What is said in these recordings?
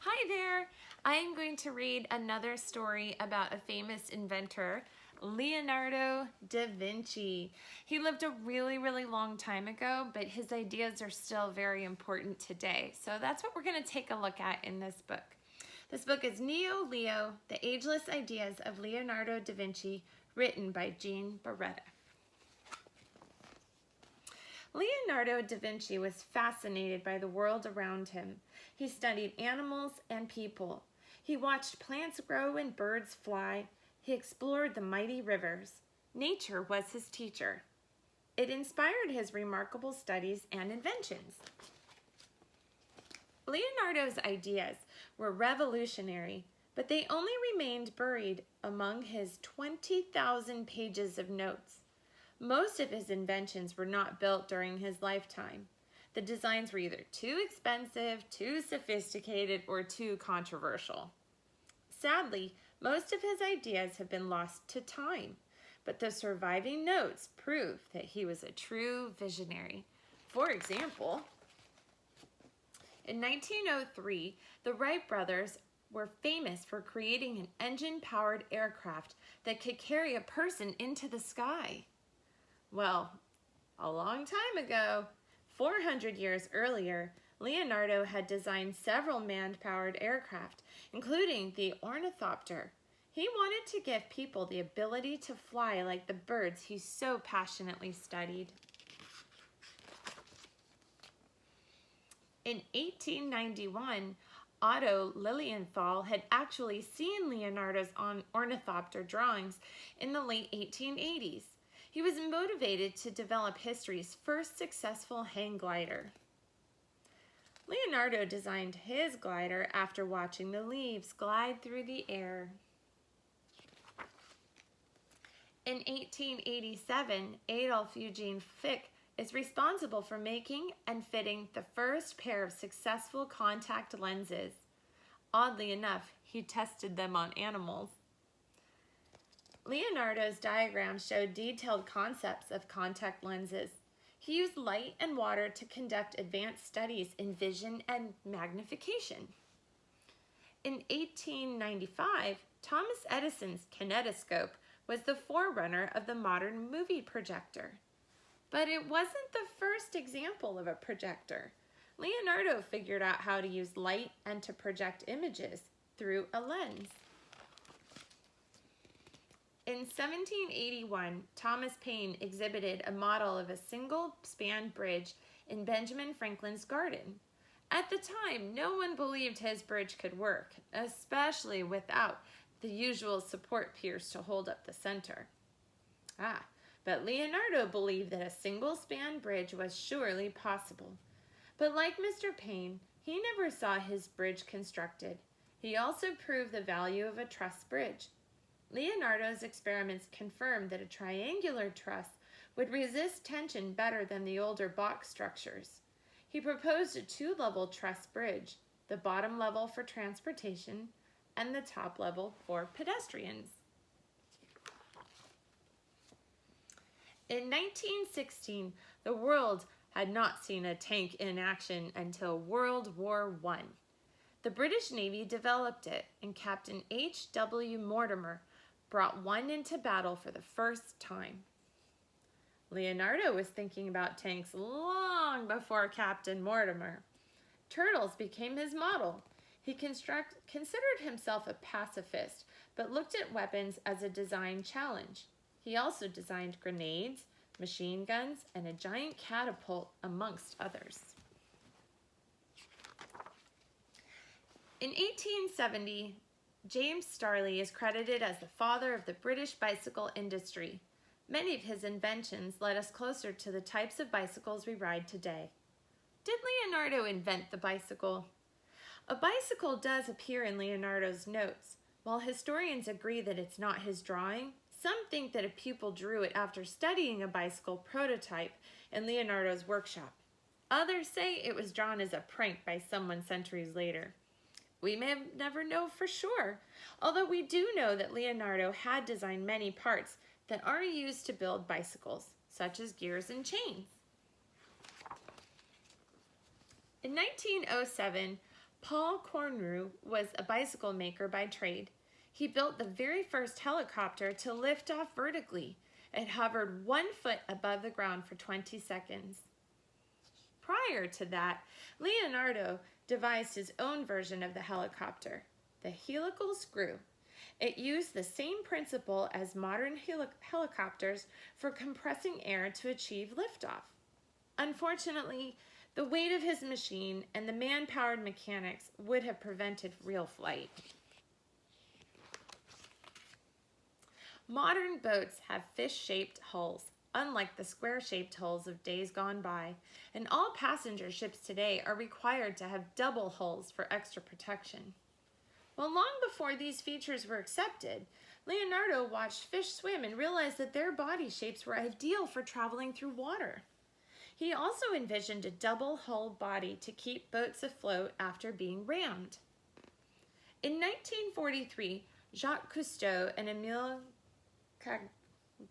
Hi there! I am going to read another story about a famous inventor, Leonardo da Vinci. He lived a really long time ago, but his ideas are still very important today. So that's what we're going to take a look at in this book. This book is Neo Leo, The Ageless Ideas of Leonardo da Vinci, written by Gene Barretta. Leonardo da Vinci was fascinated by the world around him. He studied animals and people. He watched plants grow and birds fly. He explored the mighty rivers. Nature was his teacher. It inspired his remarkable studies and inventions. Leonardo's ideas were revolutionary, but they only remained buried among his 20,000 pages of notes. Most of his inventions were not built during his lifetime. The designs were either too expensive, too sophisticated, or too controversial. Sadly, most of his ideas have been lost to time, but the surviving notes prove that he was a true visionary. For example, in 1903, the Wright brothers were famous for creating an engine-powered aircraft that could carry a person into the sky. Well, a long time ago, 400 years earlier, Leonardo had designed several man-powered aircraft, including the ornithopter. He wanted to give people the ability to fly like the birds he so passionately studied. In 1891, Otto Lilienthal had actually seen Leonardo's ornithopter drawings in the late 1880s. He was motivated to develop history's first successful hang glider. Leonardo designed his glider after watching the leaves glide through the air. In 1887, Adolf Eugene Fick is responsible for making and fitting the first pair of successful contact lenses. Oddly enough, he tested them on animals. Leonardo's diagrams showed detailed concepts of contact lenses. He used light and water to conduct advanced studies in vision and magnification. In 1895, Thomas Edison's kinetoscope was the forerunner of the modern movie projector. But it wasn't the first example of a projector. Leonardo figured out how to use light and to project images through a lens. In 1781, Thomas Paine exhibited a model of a single-span bridge in Benjamin Franklin's garden. At the time, no one believed his bridge could work, especially without the usual support piers to hold up the center. But Leonardo believed that a single-span bridge was surely possible. But like Mr. Paine, he never saw his bridge constructed. He also proved the value of a truss bridge. Leonardo's experiments confirmed that a triangular truss would resist tension better than the older box structures. He proposed a two-level truss bridge, the bottom level for transportation and the top level for pedestrians. In 1916, the world had not seen a tank in action until World War I. The British Navy developed it, and Captain H.W. Mortimer brought one into battle for the first time. Leonardo was thinking about tanks long before Captain Mortimer. Turtles became his model. He considered himself a pacifist, but looked at weapons as a design challenge. He also designed grenades, machine guns, and a giant catapult, amongst others. In 1870, James Starley is credited as the father of the British bicycle industry. Many of his inventions led us closer to the types of bicycles we ride today. Did Leonardo invent the bicycle? A bicycle does appear in Leonardo's notes. While historians agree that it's not his drawing, some think that a pupil drew it after studying a bicycle prototype in Leonardo's workshop. Others say it was drawn as a prank by someone centuries later. We may never know for sure, although we do know that Leonardo had designed many parts that are used to build bicycles, such as gears and chains. In 1907, Paul Cornrew was a bicycle maker by trade. He built the very first helicopter to lift off vertically. It hovered 1 foot above the ground for 20 seconds. Prior to that, Leonardo devised his own version of the helicopter, the helical screw. It used the same principle as modern helicopters for compressing air to achieve liftoff. Unfortunately, the weight of his machine and the man-powered mechanics would have prevented real flight. Modern boats have fish-shaped hulls, unlike the square-shaped hulls of days gone by, and all passenger ships today are required to have double hulls for extra protection. Well, long before these features were accepted, Leonardo watched fish swim and realized that their body shapes were ideal for traveling through water. He also envisioned a double-hull body to keep boats afloat after being rammed. In 1943, Jacques Cousteau and Émile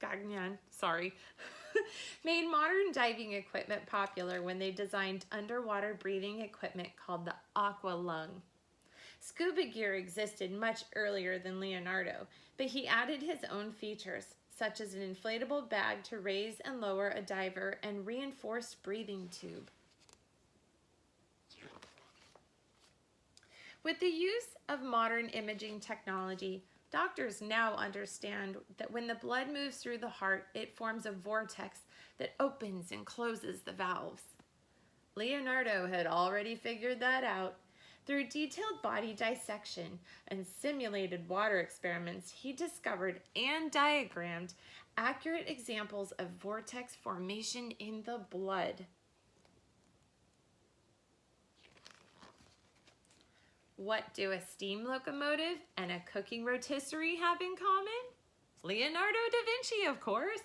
Gagnon, made modern diving equipment popular when they designed underwater breathing equipment called the aqua lung. Scuba gear existed much earlier than Leonardo, but he added his own features, such as an inflatable bag to raise and lower a diver and reinforced breathing tube. With the use of modern imaging technology, doctors now understand that when the blood moves through the heart, it forms a vortex that opens and closes the valves. Leonardo had already figured that out. Through detailed body dissection and simulated water experiments, he discovered and diagrammed accurate examples of vortex formation in the blood. What do a steam locomotive and a cooking rotisserie have in common? Leonardo da Vinci, of course.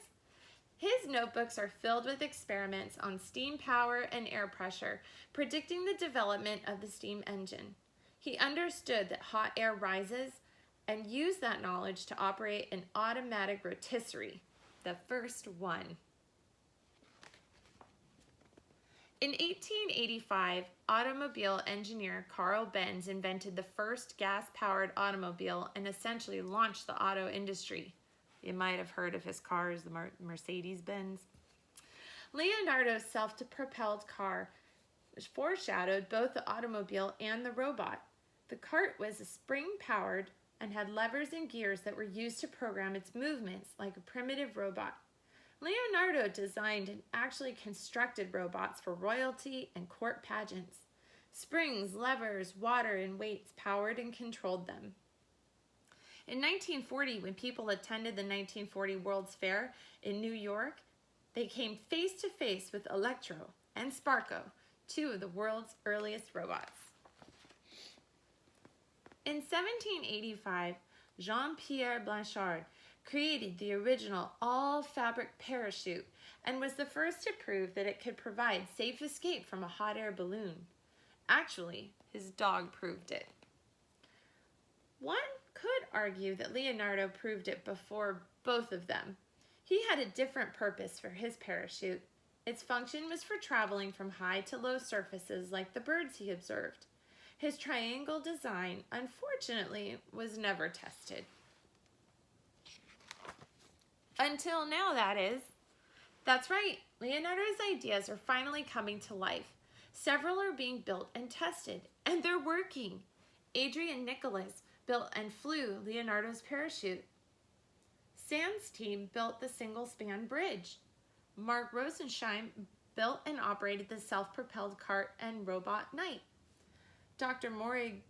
His notebooks are filled with experiments on steam power and air pressure, predicting the development of the steam engine. He understood that hot air rises and used that knowledge to operate an automatic rotisserie, the first one. In 1885, automobile engineer Carl Benz invented the first gas-powered automobile and essentially launched the auto industry. You might have heard of his cars, the Mercedes-Benz. Leonardo's self-propelled car foreshadowed both the automobile and the robot. The cart was spring-powered and had levers and gears that were used to program its movements like a primitive robot. Leonardo designed and actually constructed robots for royalty and court pageants. Springs, levers, water, and weights powered and controlled them. In 1940, when people attended the 1940 World's Fair in New York, they came face to face with Electro and Sparko, two of the world's earliest robots. In 1785, Jean-Pierre Blanchard created the original all-fabric parachute and was the first to prove that it could provide safe escape from a hot air balloon. Actually, his dog proved it. One could argue that Leonardo proved it before both of them. He had a different purpose for his parachute. Its function was for traveling from high to low surfaces like the birds he observed. His triangle design, unfortunately, was never tested. Until now, that is. That's right, Leonardo's ideas are finally coming to life. Several are being built and tested, and they're working. Adrian Nicholas built and flew Leonardo's parachute. Sam's team built the single-span bridge. Mark Rosensheim built and operated the self-propelled cart and robot knight. Dr. Maury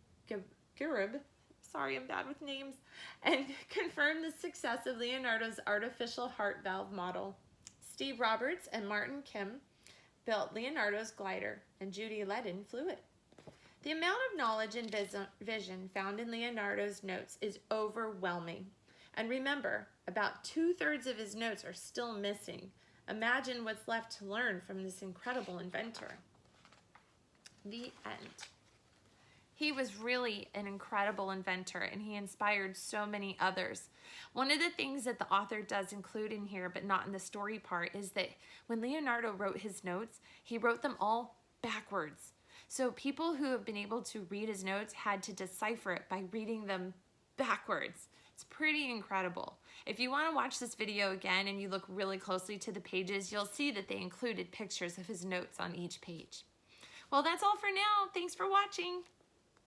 Gurub, sorry, I'm bad with names, and confirmed the success of Leonardo's artificial heart valve model. Steve Roberts and Martin Kim built Leonardo's glider, and Judy Ledden flew it. The amount of knowledge and vision found in Leonardo's notes is overwhelming. And remember, about 2/3 of his notes are still missing. Imagine what's left to learn from this incredible inventor. The end. He was really an incredible inventor, and he inspired so many others. One of the things that the author does include in here, but not in the story part, is that when Leonardo wrote his notes, he wrote them all backwards. So people who have been able to read his notes had to decipher it by reading them backwards. It's pretty incredible. If you want to watch this video again and you look really closely to the pages, you'll see that they included pictures of his notes on each page. Well, that's all for now. Thanks for watching.